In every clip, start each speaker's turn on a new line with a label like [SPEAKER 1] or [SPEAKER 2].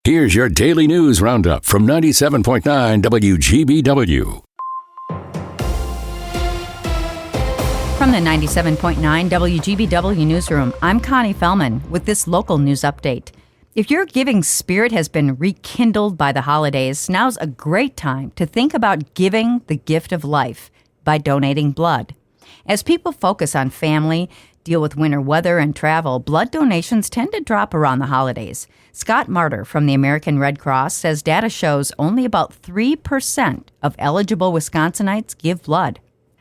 [SPEAKER 1] Here's your daily news roundup from 97.9 WGBW.
[SPEAKER 2] From the 97.9 WGBW newsroom, I'm Connie Fellman with this local news update. If your giving spirit has been rekindled by the holidays, now's a great time to think about giving the gift of life by donating blood. As people focus on family, deal with winter weather, and travel, blood donations tend to drop around the holidays. Scott Martyr from the American Red Cross says data shows only about 3% of eligible Wisconsinites give blood.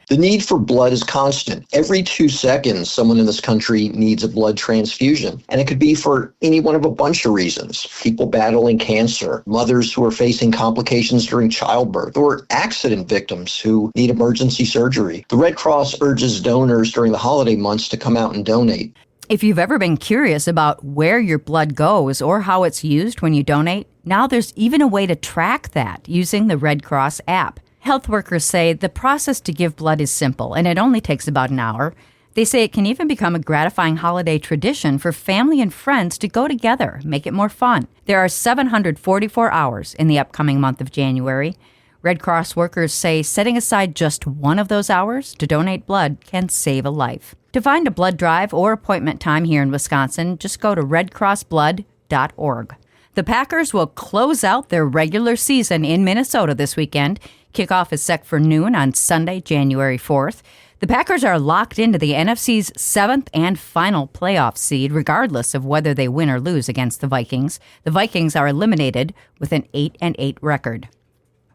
[SPEAKER 3] The need for blood is constant. Every 2 seconds, someone in this country needs a blood transfusion. And it could be for any one of a bunch of reasons. People battling cancer, mothers who are facing complications during childbirth, or accident victims who need emergency surgery. The Red Cross urges donors during the holiday months to come out and donate.
[SPEAKER 2] If you've ever been curious about where your blood goes or how it's used when you donate, now there's even a way to track that using the Red Cross app. Health workers say the process to give blood is simple, and it only takes about an hour. They say it can even become a gratifying holiday tradition for family and friends to go together, make it more fun. There are 744 hours in the upcoming month of January. Red Cross workers say setting aside just one of those hours to donate blood can save a life. To find a blood drive or appointment time here in Wisconsin, just go to redcrossblood.org. The Packers will close out their regular season in Minnesota this weekend. Kickoff is set for noon on Sunday, January 4th. The Packers are locked into the NFC's 7th and final playoff seed, regardless of whether they win or lose against the Vikings. The Vikings are eliminated with an 8-8 record.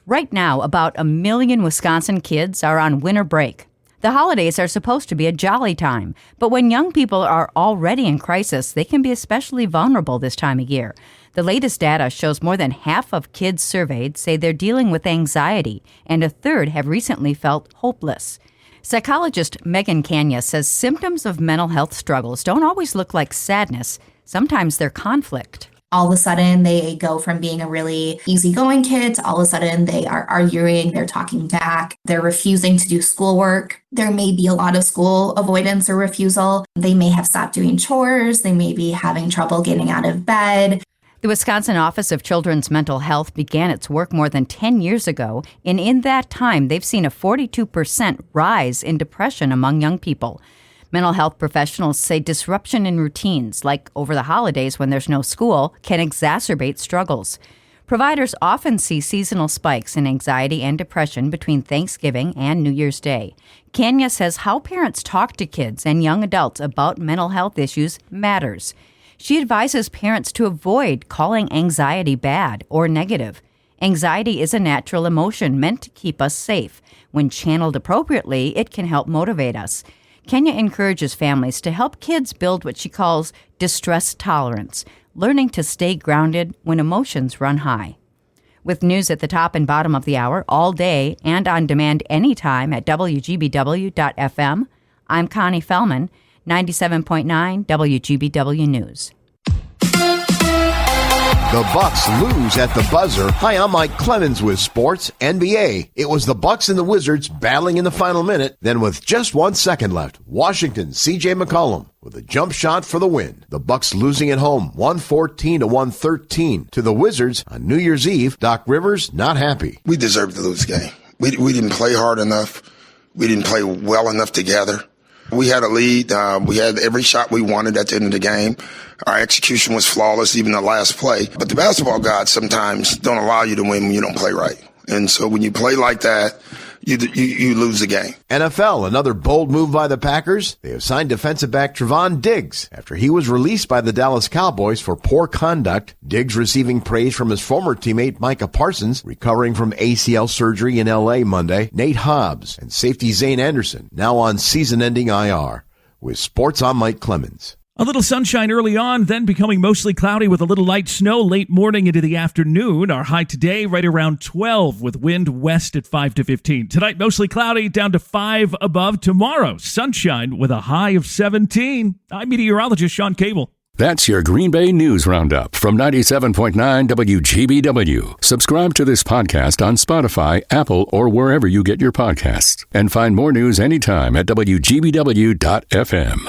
[SPEAKER 2] Right now, about 1 million Wisconsin kids are on winter break. The holidays are supposed to be a jolly time, but when young people are already in crisis, they can be especially vulnerable this time of year. The latest data shows more than half of kids surveyed say they're dealing with anxiety, and a third have recently felt hopeless. Psychologist Megan Kanya says symptoms of mental health struggles don't always look like sadness. Sometimes they're conflict.
[SPEAKER 4] All of a sudden, they go from being a really easygoing kid to all of a sudden they are arguing, they're talking back, they're refusing to do schoolwork. There may be a lot of school avoidance or refusal. They may have stopped doing chores. They may be having trouble getting out of bed.
[SPEAKER 2] The Wisconsin Office of Children's Mental Health began its work more than 10 years ago, and in that time, they've seen a 42% rise in depression among young people. Mental health professionals say disruption in routines, like over the holidays when there's no school, can exacerbate struggles. Providers often see seasonal spikes in anxiety and depression between Thanksgiving and New Year's Day. Kanya says how parents talk to kids and young adults about mental health issues matters. She advises parents to avoid calling anxiety bad or negative. Anxiety is a natural emotion meant to keep us safe. When channeled appropriately, it can help motivate us. Kenya encourages families to help kids build what she calls distress tolerance, learning to stay grounded when emotions run high. With news at the top and bottom of the hour all day and on demand anytime at WGBW.FM, I'm Connie Fellman, 97.9 WGBW News.
[SPEAKER 5] The Bucks lose at the buzzer. Hi, I'm Mike Clemens with Sports NBA. It was the Bucks and the Wizards battling in the final minute. Then with just 1 second left, Washington's C.J. McCollum with a jump shot for the win. The Bucks losing at home 114-113 to the Wizards on New Year's Eve. Doc Rivers not happy.
[SPEAKER 6] We deserved to lose the game. We didn't play hard enough. We didn't play well enough together. We had a lead. We had every shot we wanted at the end of the game. Our execution was flawless, even the last play. But the basketball gods sometimes don't allow you to win when you don't play right. And so when you play like that, you lose the game.
[SPEAKER 5] NFL, another bold move by the Packers. They have signed defensive back Trevon Diggs after he was released by the Dallas Cowboys for poor conduct. Diggs receiving praise from his former teammate Micah Parsons, recovering from ACL surgery in L.A. Monday. Nate Hobbs and safety Zane Anderson now on season-ending IR. With Sports, I'm Mike Clemens.
[SPEAKER 7] A little sunshine early on, then becoming mostly cloudy with a little light snow late morning into the afternoon. Our high today right around 12 with wind west at 5 to 15. Tonight, mostly cloudy down to 5 above. Tomorrow, sunshine with a high of 17. I'm meteorologist Sean Cable.
[SPEAKER 1] That's your Green Bay News Roundup from 97.9 WGBW. Subscribe to this podcast on Spotify, Apple, or wherever you get your podcasts. And find more news anytime at WGBW.FM.